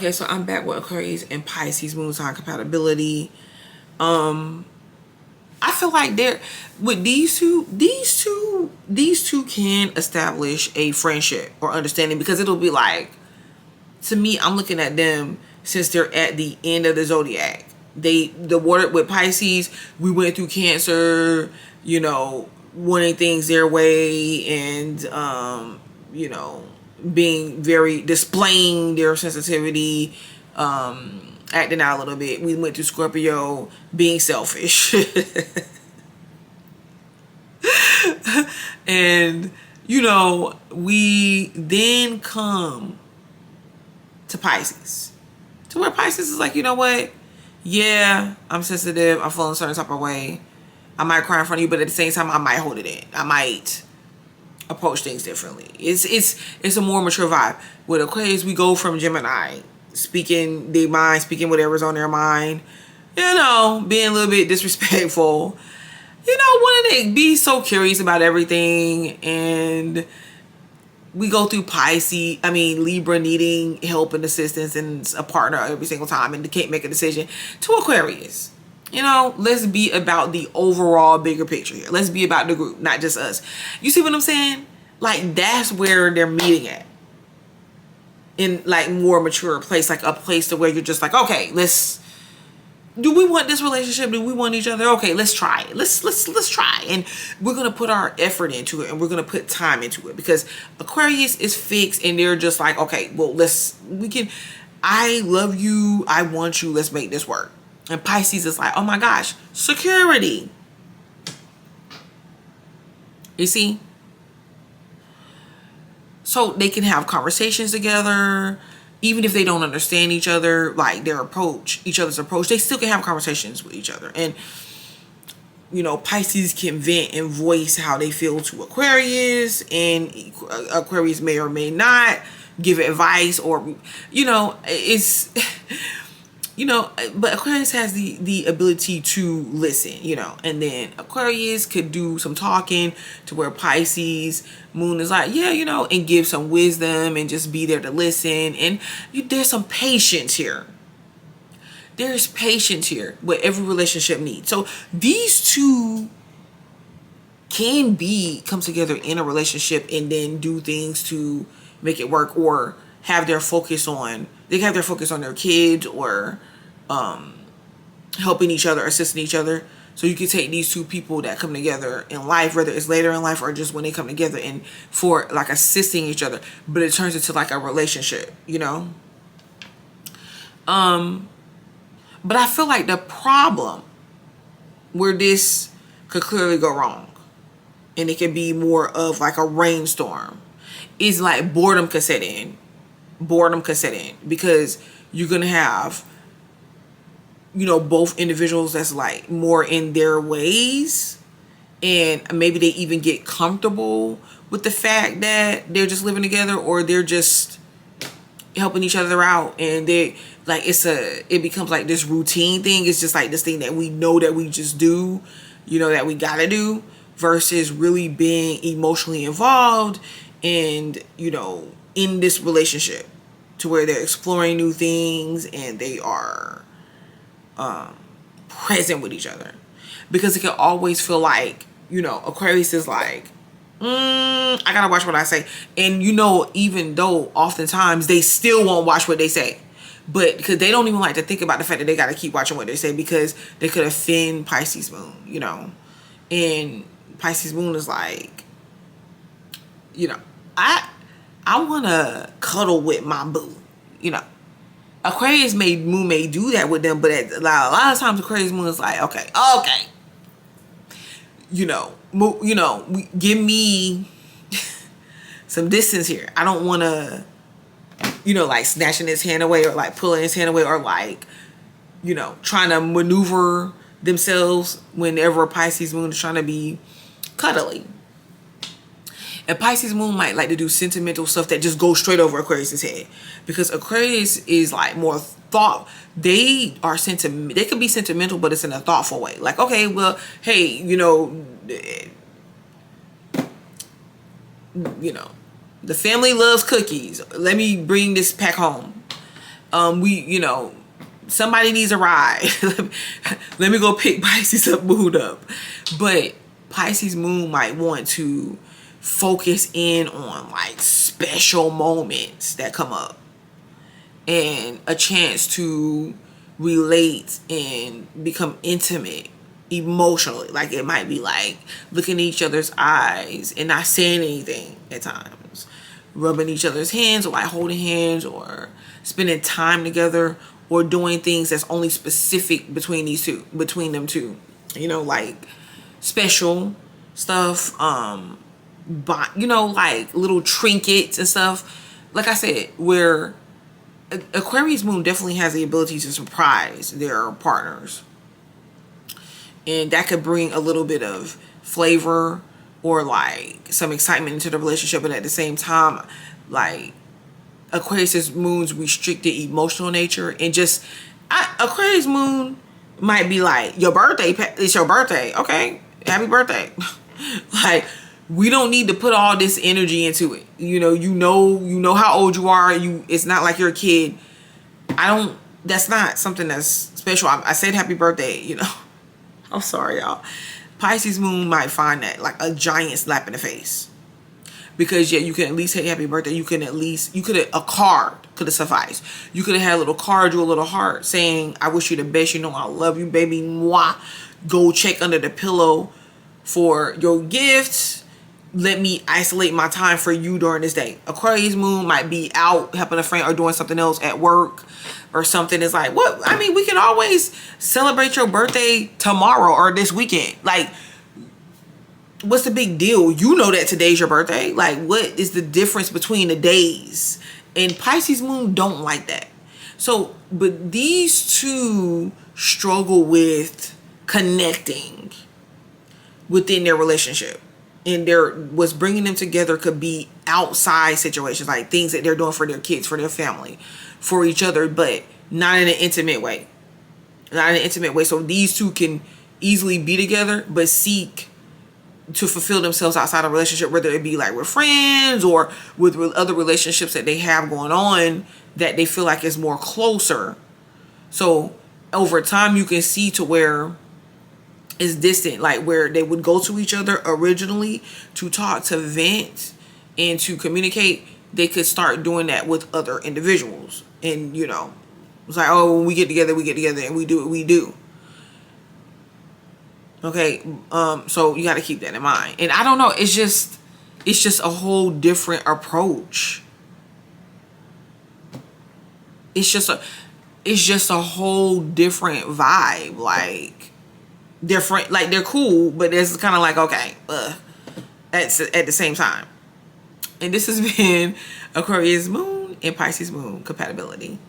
Okay, so I'm back with Aquarius and Pisces moon sign compatibility. I feel like they're with these two can establish a friendship or understanding, because it'll be like, to me, I'm looking at them since they're at the end of the zodiac. The water with Pisces, we went through Cancer, wanting things their way, and being very displaying their sensitivity, acting out a little bit. We went through Scorpio, being selfish. And we then come to Pisces, to where Pisces is like, you know what, yeah, I'm sensitive, I'm feeling a certain type of way, I might cry in front of you, but at the same time I might hold it in, I might approach things differently. It's a more mature vibe. With Aquarius, we go from Gemini, speaking their mind, speaking whatever's on their mind, being a little bit disrespectful, wanting to be so curious about everything. And we go through Libra, needing help and assistance and a partner every single time, and can't make a decision, to Aquarius. Let's be about the overall bigger picture here. Let's be about the group, not just us. You see what I'm saying? Like, that's where they're meeting at. In like more mature place, like a place to where you're just like, okay, do we want this relationship? Do we want each other? Okay, let's try it. Let's try. And we're going to put our effort into it, and we're going to put time into it, because Aquarius is fixed, and they're just like, okay, well, I love you, I want you, let's make this work. And Pisces is like, oh my gosh, security. You see? So they can have conversations together, even if they don't understand each other, like each other's approach, they still can have conversations with each other. And, Pisces can vent and voice how they feel to Aquarius, and Aquarius may or may not give advice, or, it's... but Aquarius has the ability to listen, and then Aquarius could do some talking, to where Pisces moon is like, yeah, and give some wisdom and just be there to listen. And there's some patience here. There's patience here, what every relationship needs. So these two can come together in a relationship and then do things to make it work, or they can have their focus on their kids, or helping each other, assisting each other. So you can take these two people that come together in life, whether it's later in life or just when they come together, and for like assisting each other, but it turns into like a relationship, but I feel like the problem where this could clearly go wrong, and it can be more of like a rainstorm, is like boredom could set in, because you're gonna have both individuals that's like more in their ways, and maybe they even get comfortable with the fact that they're just living together, or they're just helping each other out, and they like it becomes like this routine thing. It's just like this thing that we know that we just do, that we gotta do, versus really being emotionally involved and in this relationship, to where they're exploring new things and they are present with each other. Because it can always feel like, Aquarius is like, I gotta watch what I say. And even though oftentimes they still won't watch what they say, but because they don't even like to think about the fact that they gotta keep watching what they say, because they could offend Pisces moon, and Pisces moon is like, I want to cuddle with my boo, Aquarius moon may do that with them, but a lot of times Aquarius moon is like, okay, give me some distance here. I don't want to, like snatching his hand away, or like pulling his hand away, or like, trying to maneuver themselves whenever Pisces moon is trying to be cuddly. And Pisces moon might like to do sentimental stuff that just goes straight over Aquarius's head, because Aquarius is like more thought. They could be sentimental, but it's in a thoughtful way. Like, okay, well, hey, the family loves cookies. Let me bring this pack home. Somebody needs a ride. Let me go pick Pisces up moon up. But Pisces moon might want to focus in on like special moments that come up and a chance to relate and become intimate emotionally. Like it might be like looking in each other's eyes and not saying anything at times, rubbing each other's hands or like holding hands or spending time together or doing things that's only specific between them two, like special stuff, like little trinkets and stuff. Like I said, where Aquarius moon definitely has the ability to surprise their partners, and that could bring a little bit of flavor or like some excitement into the relationship. And at the same time, like Aquarius moon's restricted emotional nature, and just Aquarius moon might be like, your birthday, it's your birthday, okay, happy birthday. Like, we don't need to put all this energy into it. You know how old you are. It's not like you're a kid. That's not something that's special. I said happy birthday, I'm sorry, y'all. Pisces moon might find that like a giant slap in the face. Because you can at least say happy birthday. A card could have sufficed. You could have had a little card, a little heart saying, I wish you the best. I love you, baby. Mwah. Go check under the pillow for your gifts. Let me isolate my time for you during this day. Aquarius moon might be out helping a friend or doing something else at work or something. It's like, what? I mean, we can always celebrate your birthday tomorrow or this weekend. Like, what's the big deal? You know that today's your birthday. Like, what is the difference between the days? And Pisces moon don't like that. So, but these two struggle with connecting within their relationship. And what's bringing them together could be outside situations, like things that they're doing for their kids, for their family, for each other, but not in an intimate way. So these two can easily be together, but seek to fulfill themselves outside of a relationship, whether it be like with friends or with other relationships that they have going on that they feel like is more closer. So over time, you can see to where it's distant, like where they would go to each other originally to talk, to vent, and to communicate. They could start doing that with other individuals. And, it's like, oh, when we get together, and we do what we do. Okay, so you got to keep that in mind. And I don't know, it's just a whole different approach. It's just a whole different vibe. Like, different, like they're cool, but it's kind of like, okay, at the same time. And this has been Aquarius moon and Pisces moon compatibility.